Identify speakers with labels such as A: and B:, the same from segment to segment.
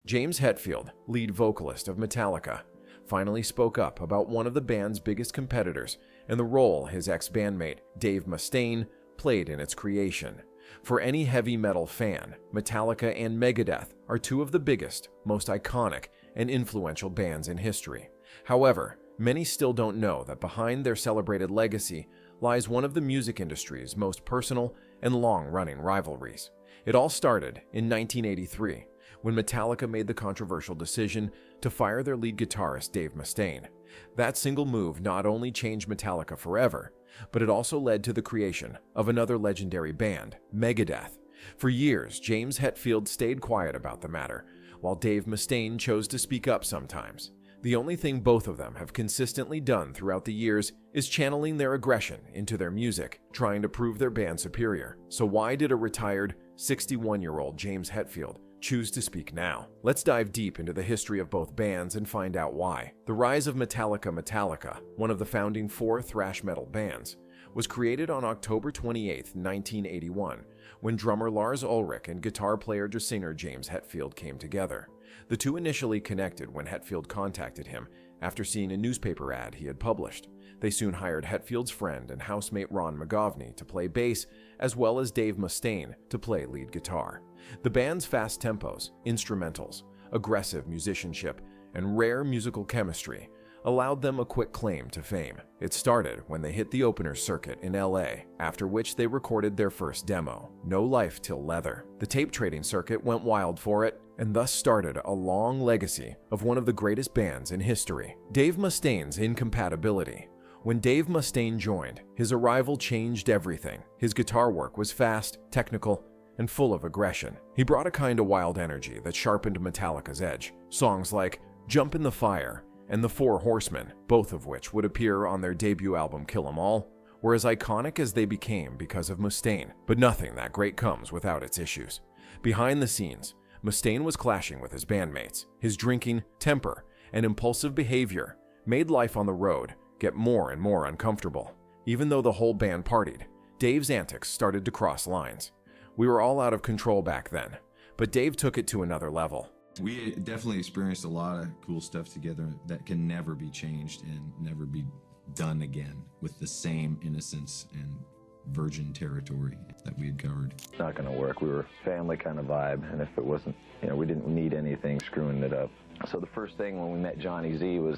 A: James Hetfield, lead vocalist of Metallica, finally spoke up about one of the band's biggest competitors and the role his ex-bandmate, Dave Mustaine, played in its creation. For any heavy metal fan, Metallica and Megadeth are two of the biggest, most iconic, and influential bands in history. However, many still don't know that behind their celebrated legacy lies one of the music industry's most personal and long-running rivalries. It all started in 1983, when Metallica made the controversial decision to fire their lead guitarist Dave Mustaine. That single move not only changed Metallica forever, but it also led to the creation of another legendary band, Megadeth. For years, James Hetfield stayed quiet about the matter, while Dave Mustaine chose to speak up sometimes. The only thing both of them have consistently done throughout the years is channeling their aggression into their music, trying to prove their band superior. So why did a retired 61-year-old James Hetfield choose to speak now? Let's dive deep into the history of both bands and find out why. The rise of Metallica, one of the founding 4 thrash metal bands, was created on October 28, 1981, when drummer Lars Ulrich and guitar player-singer James Hetfield came together. The two initially connected when Hetfield contacted him after seeing a newspaper ad he had published. They soon hired Hetfield's friend and housemate Ron McGovney to play bass, as well as Dave Mustaine to play lead guitar. The band's fast tempos, instrumentals, aggressive musicianship, and rare musical chemistry allowed them a quick claim to fame. It started when they hit the opener circuit in LA, after which they recorded their first demo, No Life Till Leather. The tape trading circuit went wild for it, and thus started a long legacy of one of the greatest bands in history. Dave Mustaine's incompatibility. When Dave Mustaine joined, his arrival changed everything. His guitar work was fast, technical, and full of aggression. He brought a kind of wild energy that sharpened Metallica's edge. Songs like Jump in the Fire and The Four Horsemen, both of which would appear on their debut album Kill 'Em All, were as iconic as they became because of Mustaine. But nothing that great comes without its issues. Behind the scenes, Mustaine was clashing with his bandmates. His drinking, temper, and impulsive behavior made life on the road get more and more uncomfortable. Even though the whole band partied, Dave's antics started to cross lines. We were all out of control back then, but Dave took it to another level.
B: We definitely experienced a lot of cool stuff together that can never be changed and never be done again with the same innocence and virgin territory that we had covered.
C: It's not going to work. We were a family kind of vibe, and if it wasn't, we didn't need anything screwing it up. So the first thing when we met Johnny Z was,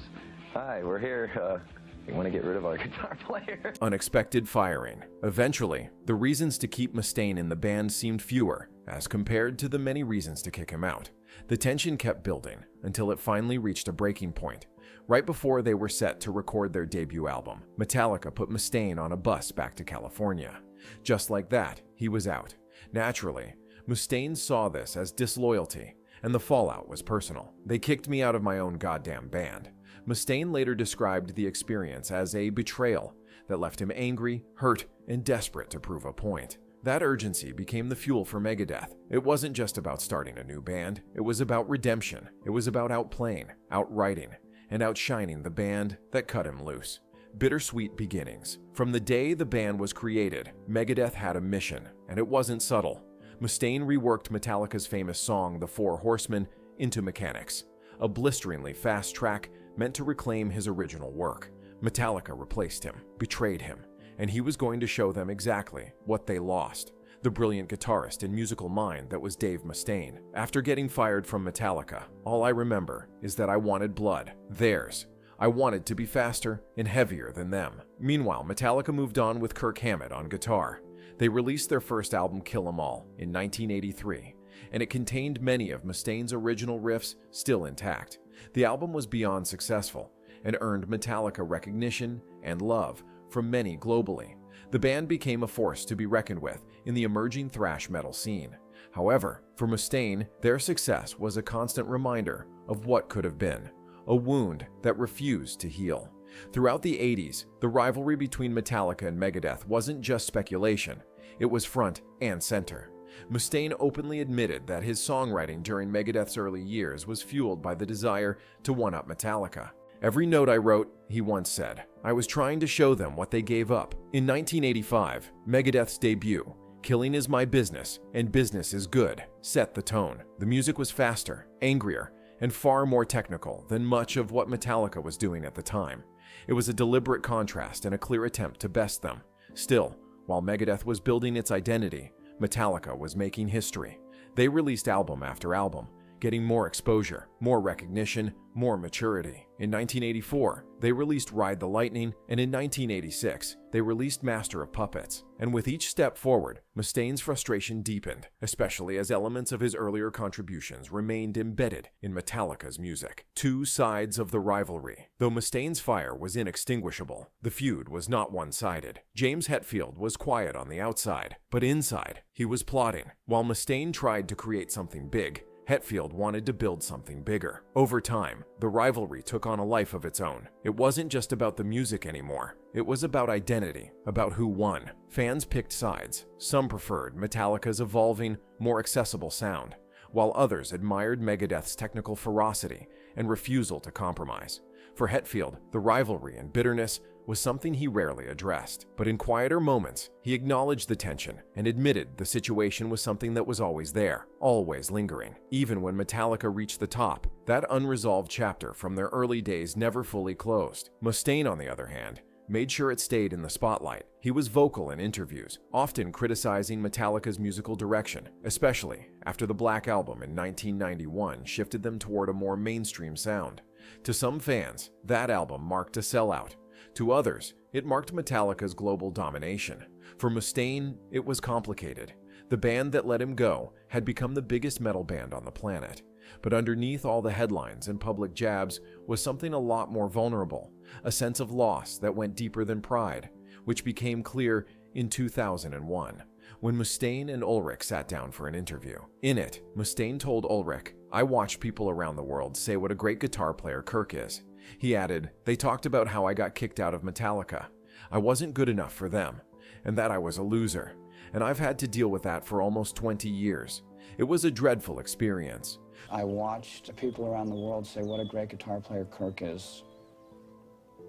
C: "Hi, we're here. We want to get rid of our guitar player."
A: Unexpected firing. Eventually, the reasons to keep Mustaine in the band seemed fewer as compared to the many reasons to kick him out. The tension kept building until it finally reached a breaking point. Right before they were set to record their debut album, Metallica put Mustaine on a bus back to California. Just like that, he was out. Naturally, Mustaine saw this as disloyalty, and the fallout was personal. "They kicked me out of my own goddamn band." Mustaine later described the experience as a betrayal that left him angry, hurt, and desperate to prove a point. That urgency became the fuel for Megadeth. It wasn't just about starting a new band, it was about redemption. It was about outplaying, outwriting, and outshining the band that cut him loose. Bittersweet beginnings. From the day the band was created, Megadeth had a mission, and it wasn't subtle. Mustaine reworked Metallica's famous song, The Four Horsemen, into mechanics, a blisteringly fast track meant to reclaim his original work. Metallica replaced him, betrayed him, and he was going to show them exactly what they lost: the brilliant guitarist and musical mind that was Dave Mustaine. After getting fired from Metallica, all I remember is that I wanted blood, theirs. I wanted to be faster and heavier than them. Meanwhile, Metallica moved on with Kirk Hammett on guitar. They released their first album, Kill 'Em All, in 1983, and it contained many of Mustaine's original riffs still intact. The album was beyond successful and earned Metallica recognition and love from many globally. The band became a force to be reckoned with in the emerging thrash metal scene. However, for Mustaine, their success was a constant reminder of what could have been, a wound that refused to heal. Throughout the 80s, the rivalry between Metallica and Megadeth wasn't just speculation, it was front and center. Mustaine openly admitted that his songwriting during Megadeth's early years was fueled by the desire to one-up Metallica. "Every note I wrote," he once said, "I was trying to show them what they gave up." In 1985, Megadeth's debut "Killing is my business, and business is good," set the tone. The music was faster, angrier, and far more technical than much of what Metallica was doing at the time. It was a deliberate contrast and a clear attempt to best them. Still, while Megadeth was building its identity, Metallica was making history. They released album after album, getting more exposure, more recognition, more maturity. In 1984, they released Ride the Lightning, and in 1986, they released Master of Puppets. And with each step forward, Mustaine's frustration deepened, especially as elements of his earlier contributions remained embedded in Metallica's music. Two sides of the rivalry. Though Mustaine's fire was inextinguishable, the feud was not one-sided. James Hetfield was quiet on the outside, but inside, he was plotting. While Mustaine tried to create something big, Hetfield wanted to build something bigger. Over time, the rivalry took on a life of its own. It wasn't just about the music anymore. It was about identity, about who won. Fans picked sides. Some preferred Metallica's evolving, more accessible sound, while others admired Megadeth's technical ferocity and refusal to compromise. For Hetfield, the rivalry and bitterness was something he rarely addressed. But in quieter moments, he acknowledged the tension and admitted the situation was something that was always there, always lingering. Even when Metallica reached the top, that unresolved chapter from their early days never fully closed. Mustaine, on the other hand, made sure it stayed in the spotlight. He was vocal in interviews, often criticizing Metallica's musical direction, especially after the Black Album in 1991 shifted them toward a more mainstream sound. To some fans, that album marked a sellout. To others, it marked Metallica's global domination. For Mustaine, it was complicated. The band that let him go had become the biggest metal band on the planet. But underneath all the headlines and public jabs was something a lot more vulnerable, a sense of loss that went deeper than pride, which became clear in 2001, when Mustaine and Ulrich sat down for an interview. In it, Mustaine told Ulrich, "I watched people around the world say what a great guitar player Kirk is." He added, "They talked about how I got kicked out of Metallica. I wasn't good enough for them, and that I was a loser. And I've had to deal with that for almost 20 years. It was a dreadful experience."
D: I watched people around the world say what a great guitar player Kirk is,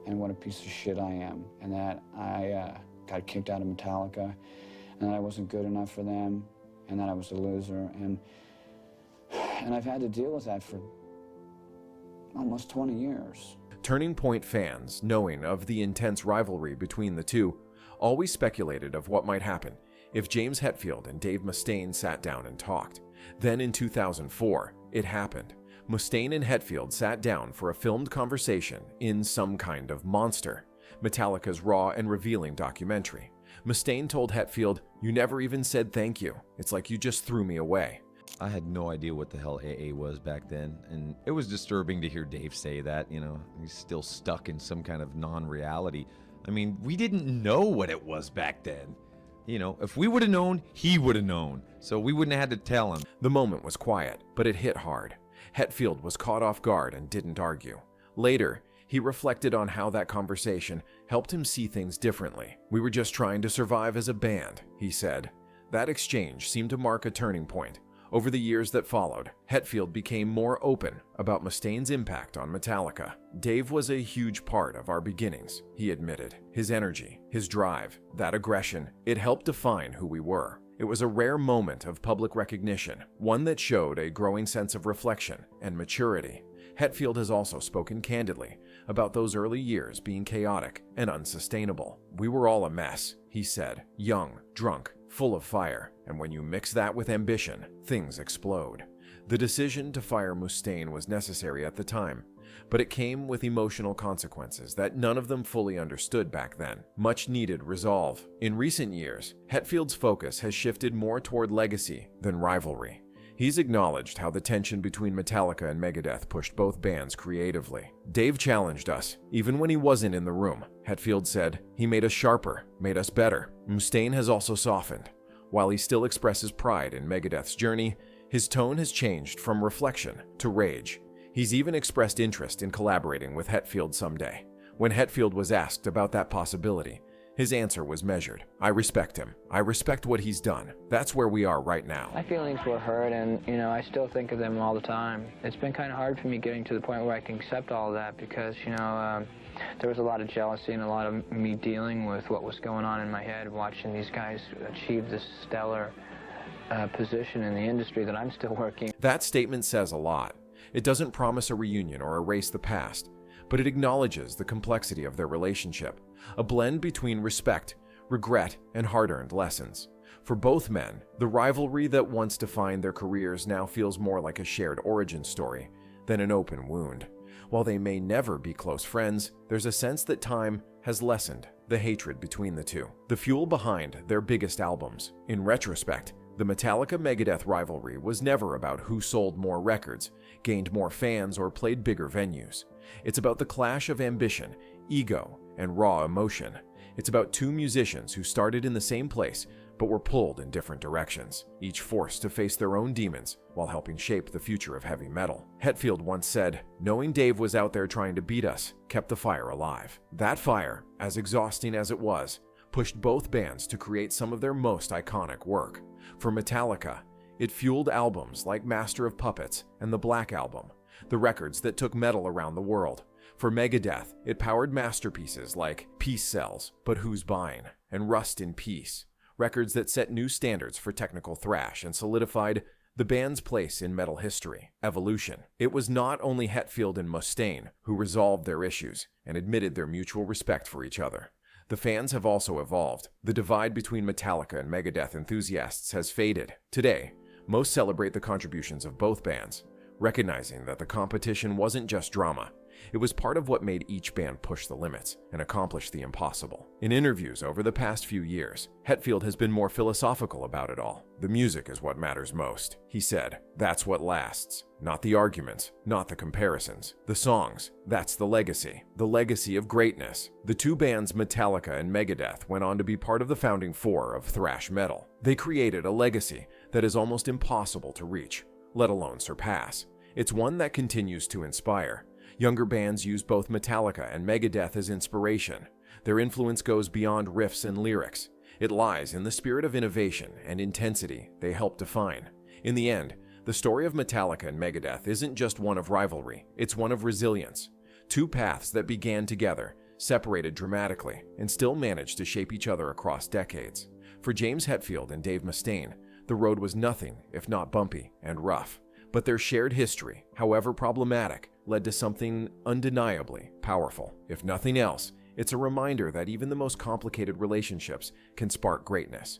D: and what a piece of shit I am, and that I got kicked out of Metallica, and that I wasn't good enough for them, and that I was a loser, and I've had to deal with that for almost 20 years.
A: Turning Point fans, knowing of the intense rivalry between the two, always speculated of what might happen if James Hetfield and Dave Mustaine sat down and talked. Then in 2004, it happened. Mustaine and Hetfield sat down for a filmed conversation in Some Kind of Monster, Metallica's raw and revealing documentary. Mustaine told Hetfield, "You never even said thank you. It's like you just threw me away."
B: I had no idea what the hell AA was back then, and it was disturbing to hear Dave say that, he's still stuck in some kind of non-reality. I mean, we didn't know what it was back then. If we would have known, he would have known, so we wouldn't have had to tell him.
A: The moment was quiet, but it hit hard. Hetfield was caught off guard and didn't argue. Later, he reflected on how that conversation helped him see things differently. "We were just trying to survive as a band," he said. That exchange seemed to mark a turning point. Over the years that followed, Hetfield became more open about Mustaine's impact on Metallica. "Dave was a huge part of our beginnings," he admitted. "His energy, his drive, that aggression, it helped define who we were. It was a rare moment of public recognition, one that showed a growing sense of reflection and maturity." Hetfield has also spoken candidly about those early years being chaotic and unsustainable. "We were all a mess," he said, "young, drunk, full of fire, and when you mix that with ambition, things explode." The decision to fire Mustaine was necessary at the time, but it came with emotional consequences that none of them fully understood back then. Much needed resolve. In recent years, Hetfield's focus has shifted more toward legacy than rivalry. He's acknowledged how the tension between Metallica and Megadeth pushed both bands creatively. "Dave challenged us, even when he wasn't in the room," Hetfield said. "He made us sharper, made us better." Mustaine has also softened. While he still expresses pride in Megadeth's journey, his tone has changed from reflection to rage. He's even expressed interest in collaborating with Hetfield someday. When Hetfield was asked about that possibility, His answer was measured. I respect him. I respect what he's done. That's where we are right now.
E: My feelings were hurt, and, I still think of them all the time. It's been kind of hard for me getting to the point where I can accept all of that because, there was a lot of jealousy and a lot of me dealing with what was going on in my head, watching these guys achieve this stellar position in the industry that I'm still working.
A: That statement says a lot. It doesn't promise a reunion or erase the past, but it acknowledges the complexity of their relationship, a blend between respect, regret, and hard-earned lessons. For both men, the rivalry that once defined their careers now feels more like a shared origin story than an open wound. While they may never be close friends, there's a sense that time has lessened the hatred between the two, the fuel behind their biggest albums. In retrospect, the Metallica-Megadeth rivalry was never about who sold more records, gained more fans, or played bigger venues. It's about the clash of ambition, ego, and raw emotion. It's about two musicians who started in the same place but were pulled in different directions, each forced to face their own demons while helping shape the future of heavy metal. Hetfield once said, "Knowing Dave was out there trying to beat us kept the fire alive." That fire, as exhausting as it was, pushed both bands to create some of their most iconic work. For Metallica, it fueled albums like Master of Puppets and the Black Album, the records that took metal around the world. For Megadeth, it powered masterpieces like Peace Sells, But Who's Buying, and Rust in Peace, records that set new standards for technical thrash and solidified the band's place in metal history. Evolution. It was not only Hetfield and Mustaine who resolved their issues and admitted their mutual respect for each other. The fans have also evolved. The divide between Metallica and Megadeth enthusiasts has faded. Today, most celebrate the contributions of both bands, recognizing that the competition wasn't just drama. It was part of what made each band push the limits and accomplish the impossible. In interviews over the past few years, Hetfield has been more philosophical about it all. "The music is what matters most," he said. "That's what lasts. Not the arguments, not the comparisons. The songs, that's the legacy of greatness." The two bands Metallica and Megadeth went on to be part of the founding four of thrash metal. They created a legacy that is almost impossible to reach, let alone surpass. It's one that continues to inspire. Younger bands use both Metallica and Megadeth as inspiration. Their influence goes beyond riffs and lyrics. It lies in the spirit of innovation and intensity they help define. In the end, the story of Metallica and Megadeth isn't just one of rivalry, it's one of resilience. Two paths that began together, separated dramatically, and still managed to shape each other across decades. For James Hetfield and Dave Mustaine, the road was nothing if not bumpy and rough. But their shared history, however problematic, led to something undeniably powerful. If nothing else, it's a reminder that even the most complicated relationships can spark greatness.